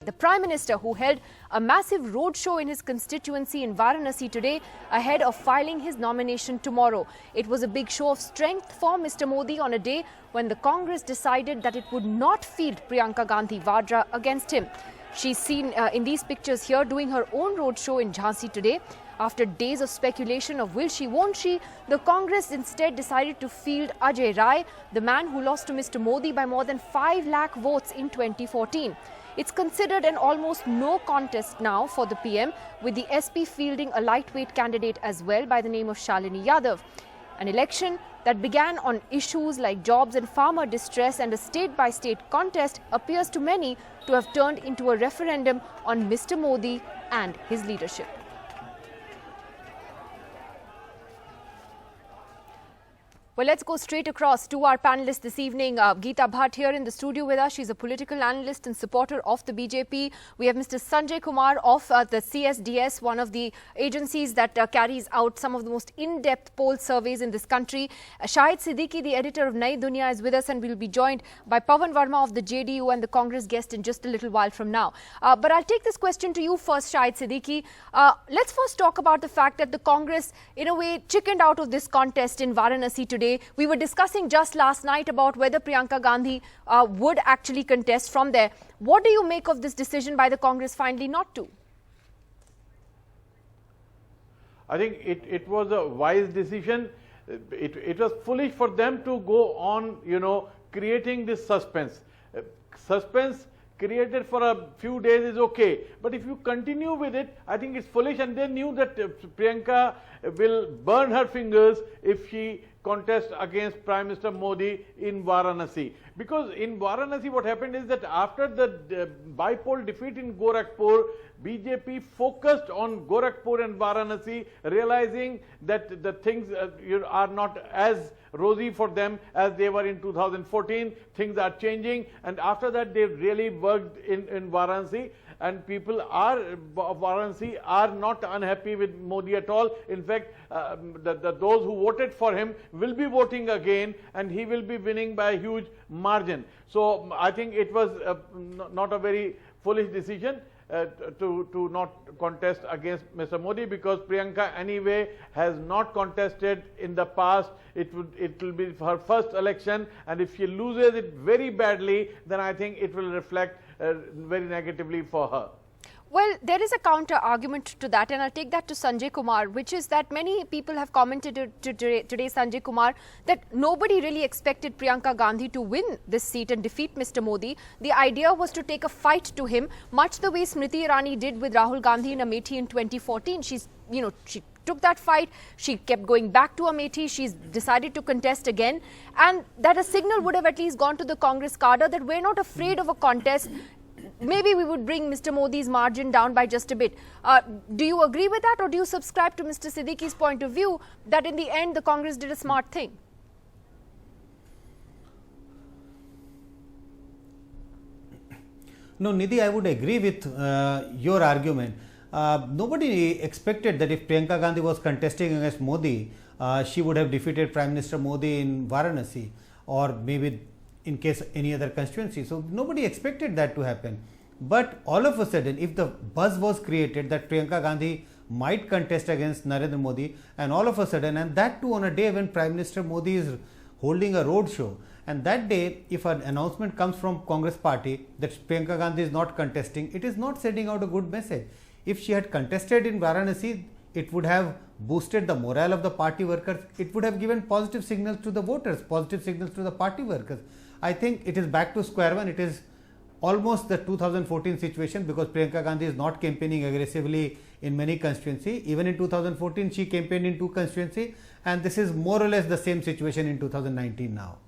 The Prime Minister, who held a massive roadshow in his constituency in Varanasi today ahead of filing his nomination tomorrow. It was a big show of strength for Mr. Modi on a day when the Congress decided that it would not field Priyanka Gandhi Vadra against him. She's seen in these pictures here doing her own roadshow in Jhansi today. After days of speculation of will she, won't she, the Congress instead decided to field Ajay Rai, the man who lost to Mr. Modi by more than 5 lakh votes in 2014. It's considered an almost no contest now for the PM, with the SP fielding a lightweight candidate as well by the name of Shalini Yadav. An election that began on issues like jobs and farmer distress and a state-by-state contest appears to many to have turned into a referendum on Mr. Modi and his leadership. Well, let's go straight across to our panelists this evening. Geeta Bhatt here in the studio with us. She's a political analyst and supporter of the BJP. We have Mr. Sanjay Kumar of the CSDS, one of the agencies that carries out some of the most in-depth poll surveys in this country. Shahid Siddiqui, the editor of Nai Dunya, is with us, and we'll be joined by Pawan Verma of the JDU and the Congress guest in just a little while from now. But I'll take this question to you first, Shahid Siddiqui. Let's first talk about the fact that the Congress, in a way, chickened out of this contest in Varanasi today. We were discussing just last night about whether Priyanka Gandhi would actually contest from there. What do you make of this decision by the Congress finally not to? I think it was a wise decision. It was foolish for them to go on, creating this suspense. Suspense created for a few days is okay, but if you continue with it, I think it's foolish. And they knew that Priyanka will burn her fingers if she contests against Prime Minister Modi in Varanasi. Because in Varanasi what happened is that after the by-poll defeat in Gorakhpur, BJP focused on Gorakhpur and Varanasi, realizing that the things are not as rosy for them as they were in 2014. Things are changing, and after that they really worked in Varanasi, and people of Varanasi are not unhappy with Modi at all. In fact, those who voted for him will be voting again, and he will be winning by a huge margin. So I think it was not a very foolish decision to not contest against Mr. Modi, because Priyanka anyway has not contested in the past. It will be her first election, and if she loses it very badly, then I think it will reflect very negatively for her. Well, there is a counter argument to that, and I'll take that to Sanjay Kumar, which is that many people have commented today, Sanjay Kumar, that nobody really expected Priyanka Gandhi to win this seat and defeat Mr. Modi. The idea was to take a fight to him, much the way Smriti Irani did with Rahul Gandhi in Amethi in 2014. She took that fight, she kept going back to Amethi, she's decided to contest again, and that a signal would have at least gone to the Congress cadre that we're not afraid of a contest. Maybe we would bring Mr. Modi's margin down by just a bit. Do you agree with that, or do you subscribe to Mr. Siddiqui's point of view that in the end the Congress did a smart thing? No, Nidhi, I would agree with your argument. Nobody expected that if Priyanka Gandhi was contesting against Modi, she would have defeated Prime Minister Modi in Varanasi, or maybe in case any other constituency. So nobody expected that to happen. But all of a sudden, if the buzz was created that Priyanka Gandhi might contest against Narendra Modi, and all of a sudden, and that too on a day when Prime Minister Modi is holding a road show, and that day if an announcement comes from Congress party that Priyanka Gandhi is not contesting, it is not sending out a good message. If she had contested in Varanasi, it would have boosted the morale of the party workers. It would have given positive signals to the voters, positive signals to the party workers. I think it is back to square one. It is almost the 2014 situation, because Priyanka Gandhi is not campaigning aggressively in many constituencies. Even in 2014, she campaigned in 2 constituencies, and this is more or less the same situation in 2019 now.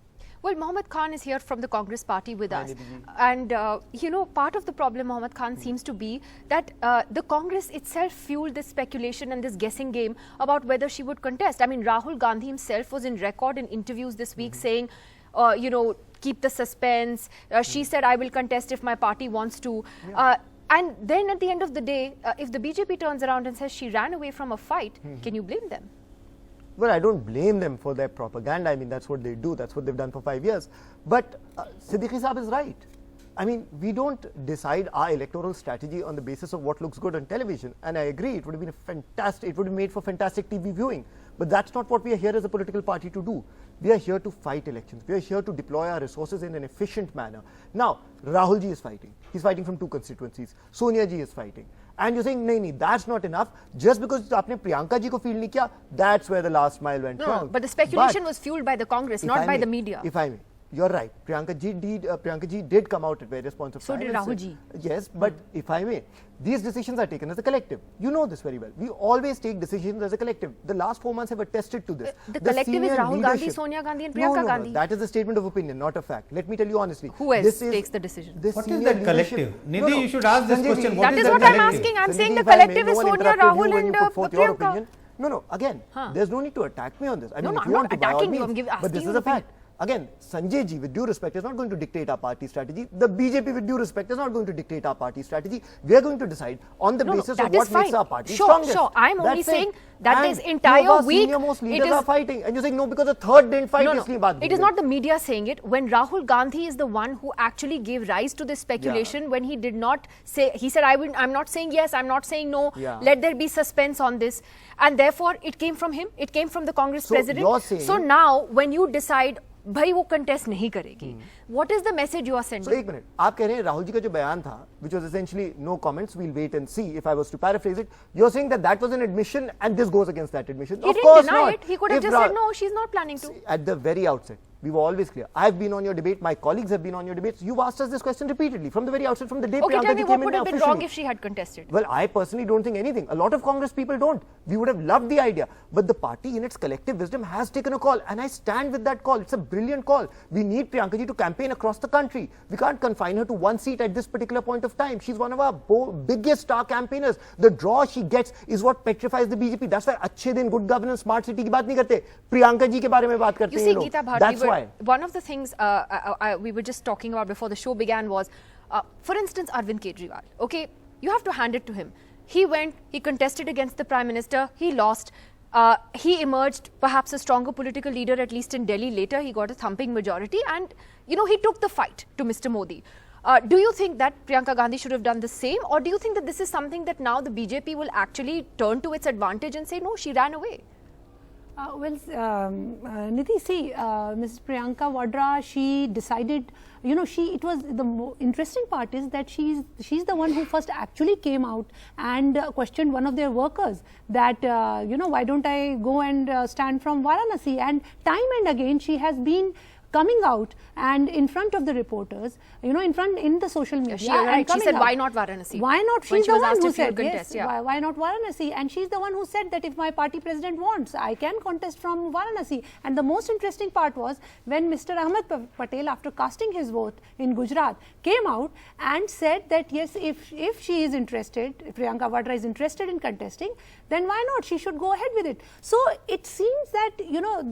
Well, Mohammad Khan is here from the Congress party with us. And, part of the problem, Mohammad Khan, seems to be that the Congress itself fueled this speculation and this guessing game about whether she would contest. I mean, Rahul Gandhi himself was in record in interviews this week saying, keep the suspense. She said, I will contest if my party wants to. And then at the end of the day, if the BJP turns around and says she ran away from a fight, can you blame them? Well, I don't blame them for their propaganda. I mean, that's what they do. That's what they've done for 5 years. But Siddiqui Saab is right. I mean, we don't decide our electoral strategy on the basis of what looks good on television. And I agree, it would have been fantastic, it would have made for fantastic TV viewing. But that's not what we are here as a political party to do. We are here to fight elections. We are here to deploy our resources in an efficient manner. Now, Rahul ji is fighting. He's fighting from 2 constituencies. Sonia ji is fighting. And you're saying, nahi, that's not enough. Just because aapne Priyanka ji ko field nahi kiya, that's where the last mile went wrong. But the speculation was fueled by the Congress, not by the media. If I may. You're right. Priyanka ji did come out at various points of time. So did Rahul ji. Yes, but if I may, these decisions are taken as a collective. You know this very well. We always take decisions as a collective. The last 4 months have attested to this. The collective is Rahul Gandhi, Sonia Gandhi and Priyanka Gandhi. No, that is a statement of opinion, not a fact. Let me tell you honestly. Who else takes the decision? What is that collective? Nidhi, you should ask this question. That is what I'm asking. I'm saying the collective is Sonia, Rahul and Priyanka. No, again, there's no need to attack me on this. I mean, No, if I'm you want not to, by all attacking you, means, I'm but this is a fact. Again, Sanjay ji, with due respect, is not going to dictate our party strategy. The BJP, with due respect, is not going to dictate our party strategy. We are going to decide on the basis of what makes our party strongest. Sure, I'm only saying that this entire week, senior most leaders are fighting. And you're saying, no, because the third didn't fight. It is not the media saying it. When Rahul Gandhi is the one who actually gave rise to this speculation, when he did not say, he said, I'm not saying yes, I'm not saying no, let there be suspense on this. And therefore, it came from him, it came from the Congress president. So now, when you decide, भाई वो contest नहीं करेगी. What is the message you are sending? So एक minute, आप कह रहे हैं राहुल जी का जो बयान था, which was essentially no comments, we'll wait and see. If I was to paraphrase it, you're saying that was an admission, and this goes against that admission. He didn't deny it. He could have just said no, she's not planning to. At the very outset, we were always clear. I've been on your debate. My colleagues have been on your debates. You've asked us this question repeatedly from the very outset, from the day Okay, Priyanka tell me ji what came would in have been officially. wrong if she had contested? Well, I personally don't think anything. A lot of Congress people don't. We would have loved the idea. But the party in its collective wisdom has taken a call, and I stand with that call. It's a brilliant call. We need Priyanka ji to campaign across the country. We can't confine her to one seat at this particular point of time. She's one of our biggest star campaigners. The draw she gets is what petrifies the BJP. That's why अच्छे दिन, good governance, smart city की बात नहीं करते. Priyanka ji के बारे में बात करते हैं ये लोग. That's why. One of the things we were just talking about before the show began was, for instance, Arvind Kejriwal. Okay, you have to hand it to him. He went, he contested against the Prime Minister, he lost. He emerged perhaps a stronger political leader, at least in Delhi later. He got a thumping majority and, you know, he took the fight to Mr. Modi. Do you think that Priyanka Gandhi should have done the same, or do you think that this is something that now the BJP will actually turn to its advantage and say, no, she ran away? Nidhi, see, Mrs. Priyanka Vadra, she decided, you know, it was the interesting part is that she's the one who first actually came out and questioned one of their workers that, you know, why don't I go and stand from Varanasi? And time and again, she has been coming out and in front of the reporters, you know, in the social media. Yeah, right. She said, why not Varanasi? Why not? She's the one who said, contest, yes, why not Varanasi? And she's the one who said that if my party president wants, I can contest from Varanasi. And the most interesting part was when Mr. Ahmed Patel, after casting his vote in Gujarat, came out and said that, yes, if she is interested, if Priyanka Vadra is interested in contesting, then why not? She should go ahead with it. So it seems that, you know,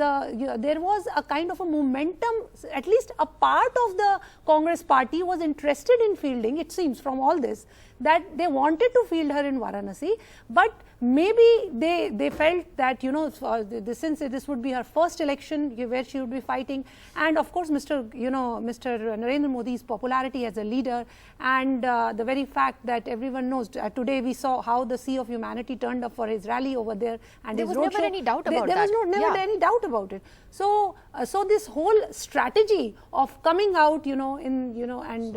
there was a kind of a momentum. At least a part of the Congress party was interested in fielding, it seems from all this, that they wanted to field her in Varanasi, but maybe they felt that, you know, since this would be her first election where she would be fighting, and of course Mr. Narendra Modi's popularity as a leader, and the very fact that everyone knows, today we saw how the Sea of Humanity turned up for his rally over there, and there was never any doubt about that. There was never any doubt about it. So this whole strategy of coming out, you know, and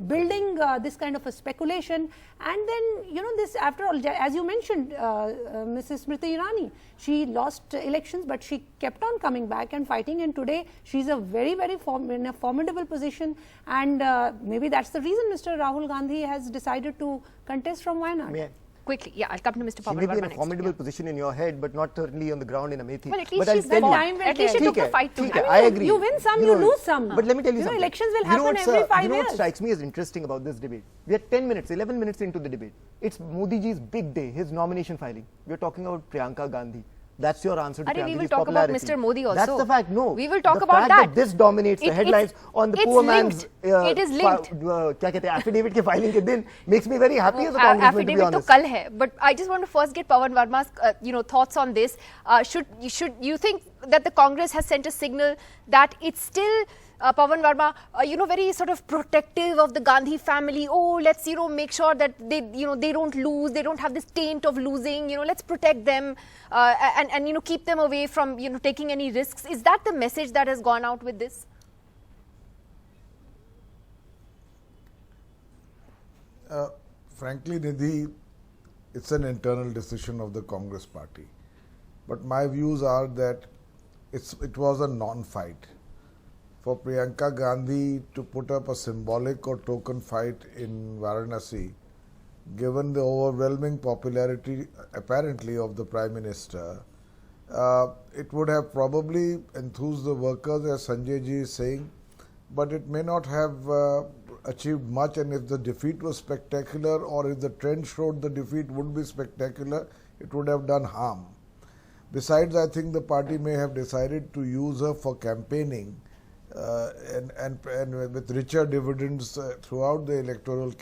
building this kind of a speculation, and then, you know, this, after all, as you mentioned, Mrs. Smriti Irani, she lost elections, but she kept on coming back and fighting, and today she's a very, very in a formidable position, and maybe that's the reason Mr. Rahul Gandhi has decided to contest from Wayanad. Quickly, yeah, I'll come to Mr. She may be in a formidable position in your head, but not certainly on the ground in Amethi. Well, at least she's that time. At least she took the fight to win. I agree. You win some, you lose some. But let me tell you something. Elections will happen every 5 years. You know what strikes me as interesting about this debate? We are 10 minutes, 11 minutes into the debate. It's Modi ji's big day, his nomination filing. We are talking about Priyanka Gandhi. That's your answer to we will popularity. talk about Mr. Modi also. That's the fact. No, we will talk the about fact that. This dominates the headlines on the poor man's. It is linked. क्या कहते हैं, affidavit के filing के दिन makes me very happy as a congressman, to be honest. Affidavit तो कल है, but I just want to first get Pawan Verma's thoughts on this. Should you think that the Congress has sent a signal that it's still Pawan Verma, very sort of protective of the Gandhi family. Oh, let's, make sure that they, they don't lose, they don't have this taint of losing, let's protect them and keep them away from, taking any risks. Is that the message that has gone out with this? Frankly, Nidhi, it's an internal decision of the Congress party. But my views are that it was a non-fight. For Priyanka Gandhi to put up a symbolic or token fight in Varanasi, given the overwhelming popularity apparently of the Prime Minister, it would have probably enthused the workers, as Sanjay ji is saying, but it may not have achieved much, and if the defeat was spectacular or if the trend showed the defeat would be spectacular, it would have done harm. Besides, I think the party may have decided to use her for campaigning and with richer dividends throughout the electoral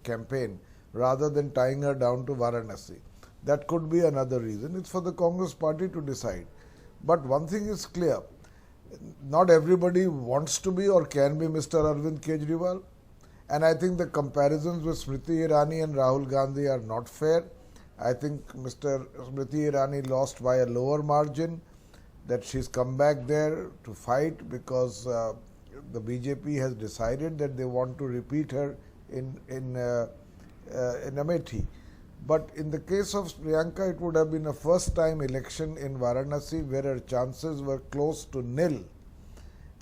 campaign rather than tying her down to Varanasi. That could be another reason. It's for the Congress party to decide. But one thing is clear, not everybody wants to be or can be Mr. Arvind Kejriwal, and I think the comparisons with Smriti Irani and Rahul Gandhi are not fair. I think Smriti Irani lost by a lower margin, that she's come back there to fight because the BJP has decided that they want to repeat her in Amethi. But in the case of Priyanka, it would have been a first-time election in Varanasi where her chances were close to nil,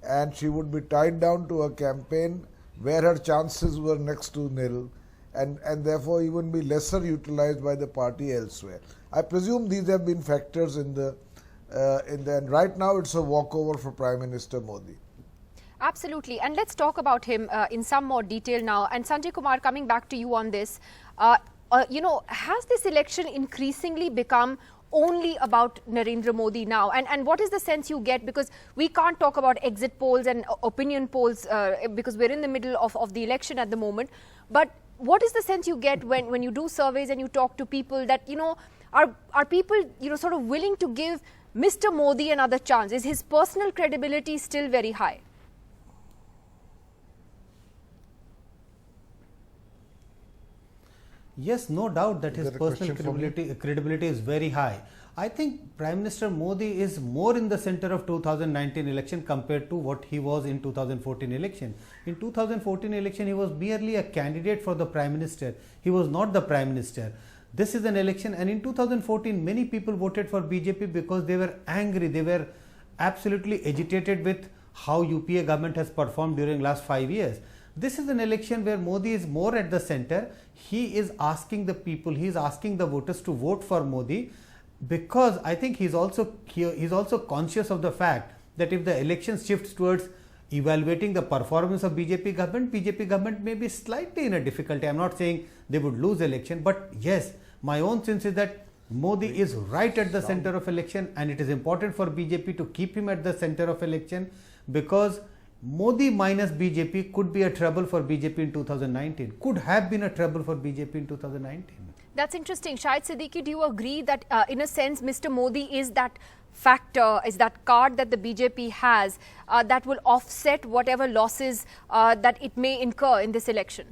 and she would be tied down to a campaign where her chances were next to nil, and therefore even be lesser utilized by the party elsewhere. I presume these have been factors in the and right now it's a walkover for Prime Minister Modi. Absolutely. And let's talk about him in some more detail now. And Sanjay Kumar, coming back to you on this, has this election increasingly become only about Narendra Modi now? And what is the sense you get? Because we can't talk about exit polls and opinion polls because we're in the middle of the election at the moment. But what is the sense you get when you do surveys and you talk to people that, are people, sort of willing to give Mr. Modi another chance? Is his personal credibility still very high? Yes, no doubt that his personal credibility is very high. I think Prime Minister Modi is more in the center of 2019 election compared to what he was in 2014 election. In 2014 election, he was merely a candidate for the Prime Minister. He was not the Prime Minister. This is an election, and in 2014, many people voted for BJP because they were angry. They were absolutely agitated with how UPA government has performed during last 5 years. This is an election where Modi is more at the center. He is asking the people, he is asking the voters to vote for Modi, because I think he's also conscious of the fact that if the election shifts towards evaluating the performance of BJP government may be slightly in a difficulty. I'm not saying they would lose election, but yes, my own sense is that Modi is right at the center of election, and it is important for BJP to keep him at the center of election, because Modi minus BJP could be a trouble for BJP in 2019, could have been a trouble for BJP in 2019. That's interesting. Shahid Siddiqui, do you agree that in a sense Mr. Modi is that factor, is that card that the BJP has that will offset whatever losses that it may incur in this election?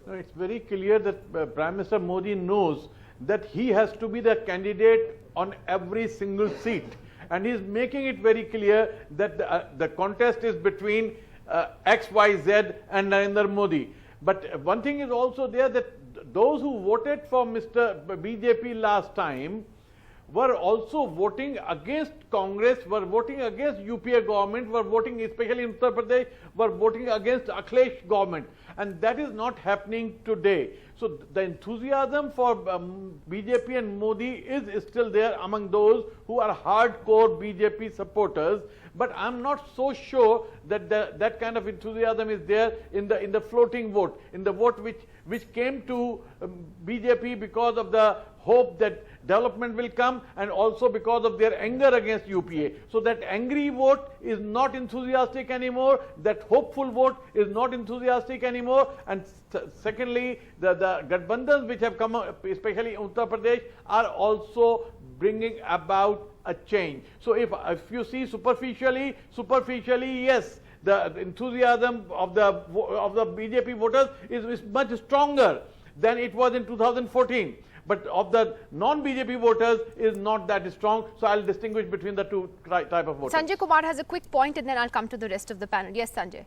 No, it's very clear that Prime Minister Modi knows that he has to be the candidate on every single seat. And he is making it very clear that the contest is between X, Y, Z and Narendra Modi. But one thing is also there, that those who voted for Mr. BJP last time were also voting against Congress, were voting against UPA government, were voting, especially in Uttar Pradesh, were voting against Akhilesh government. And that is not happening today. So the enthusiasm for BJP and Modi is still there among those who are hardcore BJP supporters. But I'm not so sure that that kind of enthusiasm is there in the floating vote, in the vote which came to BJP because of the hope that development will come, and also because of their anger against UPA. So that angry vote is not enthusiastic anymore, that hopeful vote is not enthusiastic anymore. And secondly, the Gathbandhans which have come up, especially in Uttar Pradesh, are also bringing about a change. So if you see superficially, yes, the enthusiasm of the BJP voters is much stronger than it was in 2014. But of the non-BJP voters is not that strong. So I'll distinguish between the two type of voters. Sanjay Kumar has a quick point and then I'll come to the rest of the panel. Yes, Sanjay.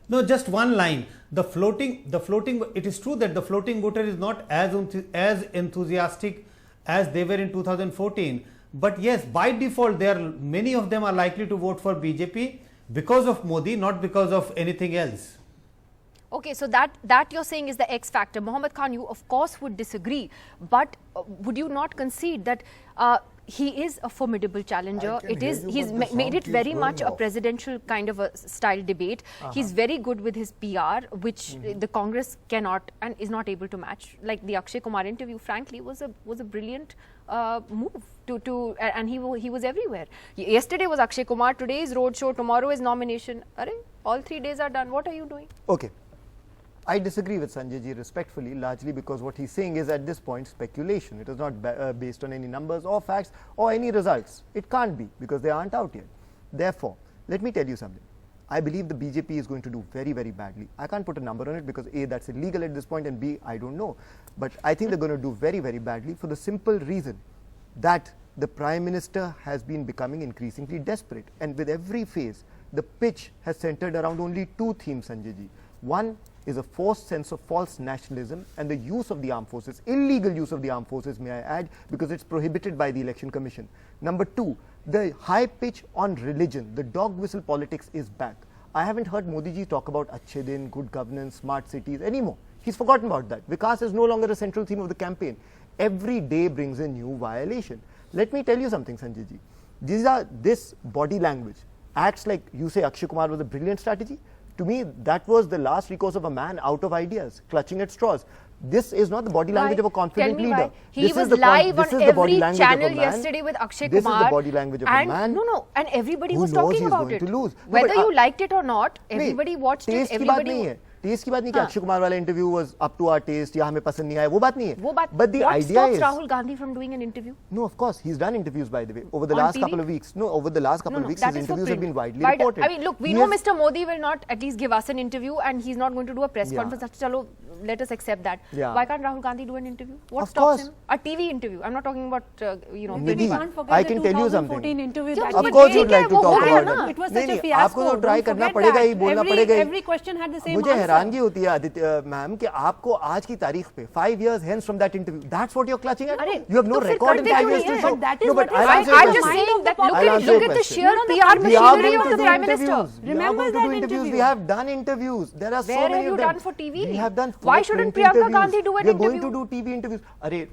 No, just one line. The floating, it is true that the floating voter is not as enthusiastic as they were in 2014. But yes, by default, many of them are likely to vote for BJP because of Modi, not because of anything else. Okay, so that you're saying is the X factor. Mohammad Khan, you of course would disagree, but would you not concede that he is a formidable challenger? He's made it very much a presidential kind of a style debate. He's very good with his PR, which the Congress cannot and is not able to match. Like the Akshay Kumar interview, frankly, was a brilliant move and he was everywhere. Yesterday was Akshay Kumar, today is roadshow, tomorrow is nomination. All 3 days are done. What are you doing? Okay. I disagree with Sanjay ji respectfully, largely because what he's saying is at this point speculation. It is not based on any numbers or facts or any results. It can't be because they aren't out yet. Therefore, let me tell you something. I believe the BJP is going to do very, very badly. I can't put a number on it because A, that's illegal at this point, and B, I don't know. But I think they're going to do very, very badly for the simple reason that the Prime Minister has been becoming increasingly desperate. And with every phase, the pitch has centered around only two themes, Sanjay ji. One is a forced sense of false nationalism and the use of the armed forces, illegal use of the armed forces, may I add, because it's prohibited by the Election Commission. Number two, the high pitch on religion, the dog whistle politics is back. I haven't heard Modi ji talk about Achhe Din, good governance, smart cities anymore. He's forgotten about that. Vikas is no longer a central theme of the campaign. Every day brings a new violation. Let me tell you something, Sanjay ji. This body language acts like you say Akshay Kumar was a brilliant strategy. To me, that was the last recourse of a man out of ideas, clutching at straws. This is not the body language of a confident leader. He was live on every channel yesterday with Akshay Kumar. This is the body language of a man. And everybody was talking about it. Whether you liked it or not, everybody watched it. Everybody. Taste की बात नहीं कि अक्षय कुमार वाला interview was up to our taste या हमें पसंद नहीं आया, वो बात नहीं है. But the idea is Rahul Gandhi from doing an interview? No, of course he's done interviews, by the way, over the last couple of weeks. Over the last couple of weeks his interviews have been widely reported. I mean, look, we know Mr. Modi will not at least give us an interview and he's not going to do a press conference. Chalo, let us accept that. Why can't Rahul Gandhi do an interview? What stops him? A TV interview. I'm not talking about I can tell you something. Interview of course you'd like to talk about it. It was such a fiasco. आपको तो try करना पड़ेगा ही, बोलना पड़ेगा ही. Every question had the same answer. मुझे हैरानगी होती है ma'am कि आपको आज की तारीख पे 5 years hence from that interview, that's what you're clutching at. You have no record in 5 years to show. But I'm just saying that look at the sheer PR machinery of the Prime Minister. Remember that interview. We have done interviews. There are so many of them. Where have you done for TV? We have done. Why shouldn't Priyanka Gandhi do an interview? We are going to do TV interviews. अरे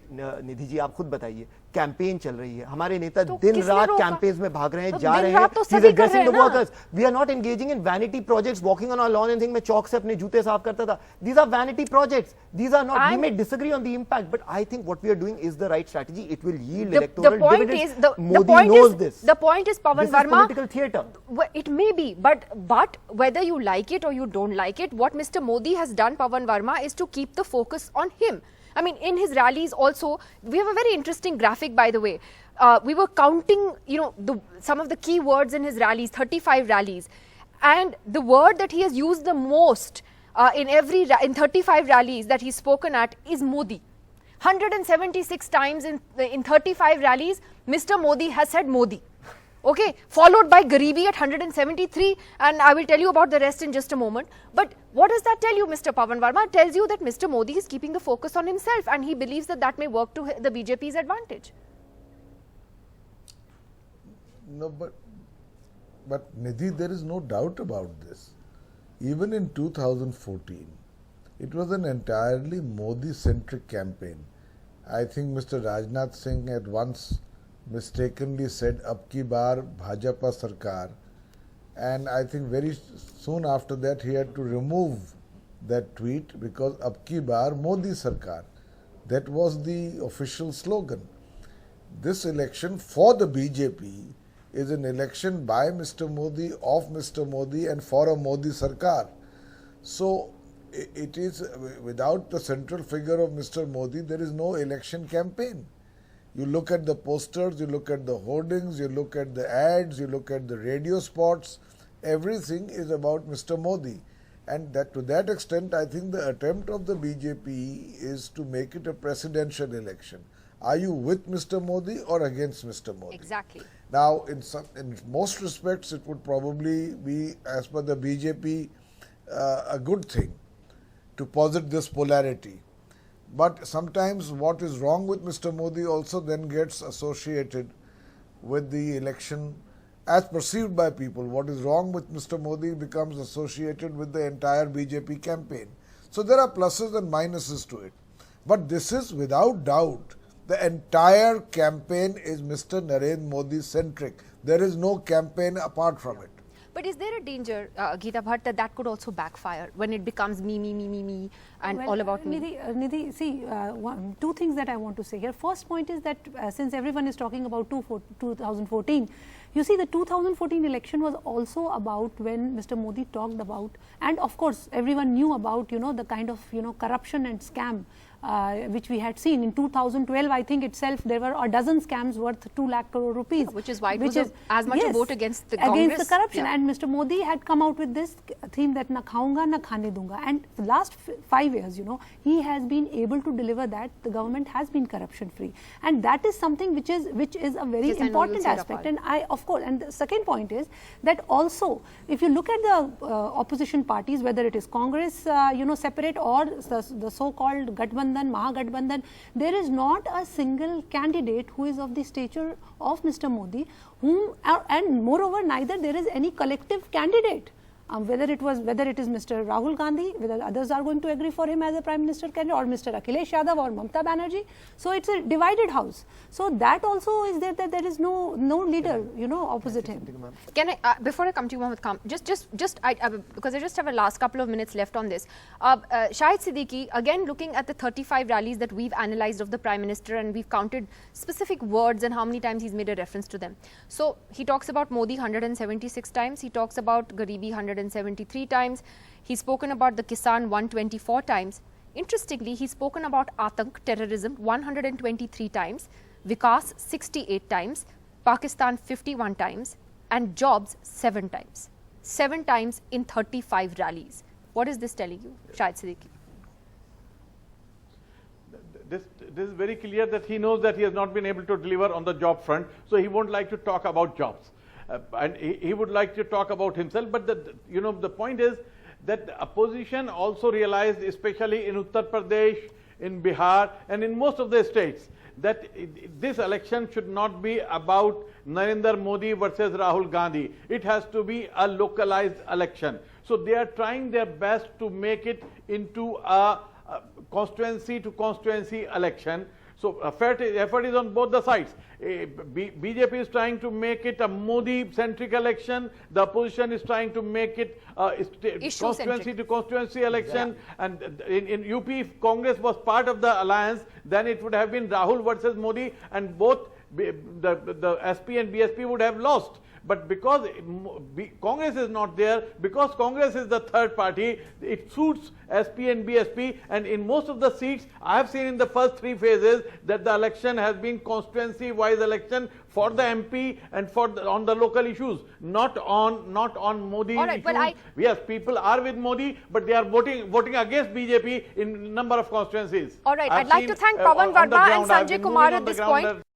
निधि जी आप खुद बताइए, campaign चल रही है, हमारे नेता दिन रात कैंपेन्स में भाग रहे हैं, जा रहे हैं. He's addressing the workers. We are not engaging in vanity projects, walking on our lawn and think मैं चौक से अपने जूते साफ करता था. These are vanity projects. These are not. We may disagree on the impact, but I think what we are doing is the right strategy. It will yield electoral dividends. Modi knows this. The point is, Pawan Verma, political theatre. It may be, but whether you like it or you don't like it, what Mr. Modi has done, Pawan Verma, is to keep the focus on him. I mean, in his rallies also, we have a very interesting graphic, by the way. We were counting, some of the key words in his rallies, 35 rallies. And the word that he has used the most in 35 rallies that he's spoken at is Modi. 176 times in 35 rallies, Mr. Modi has said Modi. Okay, followed by Garibi at 173, and I will tell you about the rest in just a moment. But what does that tell you, Mr. Pawan Verma? It tells you that Mr. Modi is keeping the focus on himself and he believes that that may work to the BJP's advantage. No, but Nidhi, there is no doubt about this. Even in 2014, it was an entirely Modi-centric campaign. I think Mr. Rajnath Singh had once mistakenly said "Ab ki baar Bhajapa Sarkar," and I think very soon after that he had to remove that tweet because "Ab ki baar Modi Sarkar." That was the official slogan. This election for the BJP is an election by Mr. Modi, of Mr. Modi, and for a Modi Sarkar. So it is, without the central figure of Mr. Modi, there is no election campaign. You look at the posters, you look at the hoardings, you look at the ads, you look at the radio spots, everything is about Mr. Modi. And that to that extent, I think the attempt of the BJP is to make it a presidential election. Are you with Mr. Modi or against Mr. Modi? Exactly. Now, in most respects, it would probably be, as per the BJP, a good thing to posit this polarity. But sometimes what is wrong with Mr. Modi also then gets associated with the election as perceived by people. What is wrong with Mr. Modi becomes associated with the entire BJP campaign. So there are pluses and minuses to it. But this is without doubt, the entire campaign is Mr. Narendra Modi centric. There is no campaign apart from it. But is there a danger, Geeta Bhatt, that could also backfire when it becomes me, and all about me? Nidhi, see, two things that I want to say here. First point is that since everyone is talking about 2014, you see the 2014 election was also about when Mr. Modi talked about, and of course everyone knew about, the kind of, corruption and scam which we had seen in 2012. I think itself there were a dozen scams worth 2 lakh crore rupees, which is why it was as much a vote against the Congress. Against the corruption. Yeah. And Mr. Modi had come out with this theme that na khaunga na khane dunga, and the last 5 years, he has been able to deliver that. The government has been corruption free, and that is something which is a very important aspect. And of course, and the second point is that also if you look at the opposition parties, whether it is Congress separate or the so-called Gathbandhan, Mahagathbandhan, there is not a single candidate who is of the stature of Mr. Modi, and moreover neither there is any collective candidate. Whether it is Mr. Rahul Gandhi, whether others are going to agree for him as a Prime Minister candidate, or Mr. Akhilesh Yadav or Mamata Banerjee. So it's a divided house. So that also is there, that there is no leader, opposite him. Can I, before I come to you, Mohammed Khan, because I just have a last couple of minutes left on this. Shahid Siddiqui, again looking at the 35 rallies that we've analysed of the Prime Minister, and we've counted specific words and how many times he's made a reference to them. So he talks about Modi 176 times, he talks about Garibi 173 times, he's spoken about the Kisan 124 times. Interestingly, he's spoken about Atank, terrorism 123 times, Vikas 68 times, Pakistan 51 times, and jobs 7 times. 7 times in 35 rallies. What is this telling you, Shahid Siddiqui? This is very clear that he knows that he has not been able to deliver on the job front, so he won't like to talk about jobs. And he would like to talk about himself, but the point is that the opposition also realized, especially in Uttar Pradesh, in Bihar, and in most of the states, that this election should not be about Narendra Modi versus Rahul Gandhi. It has to be a localized election. So they are trying their best to make it into a constituency to constituency election. So effort is on both the sides. BJP is trying to make it a Modi-centric election. The opposition is trying to make it constituency to constituency election. And in UP, if Congress was part of the alliance, then it would have been Rahul versus Modi, and both the SP and BSP would have lost. But because Congress is not there, because Congress is the third party, it suits SP and BSP, and in most of the seats, I have seen in the first 3 phases that the election has been constituency-wise election for the MP and on the local issues, not on Modi issues. But yes, people are with Modi, but they are voting against BJP in number of constituencies. All right, I'd like to thank Pawan Verma and Sanjay Kumar at this point.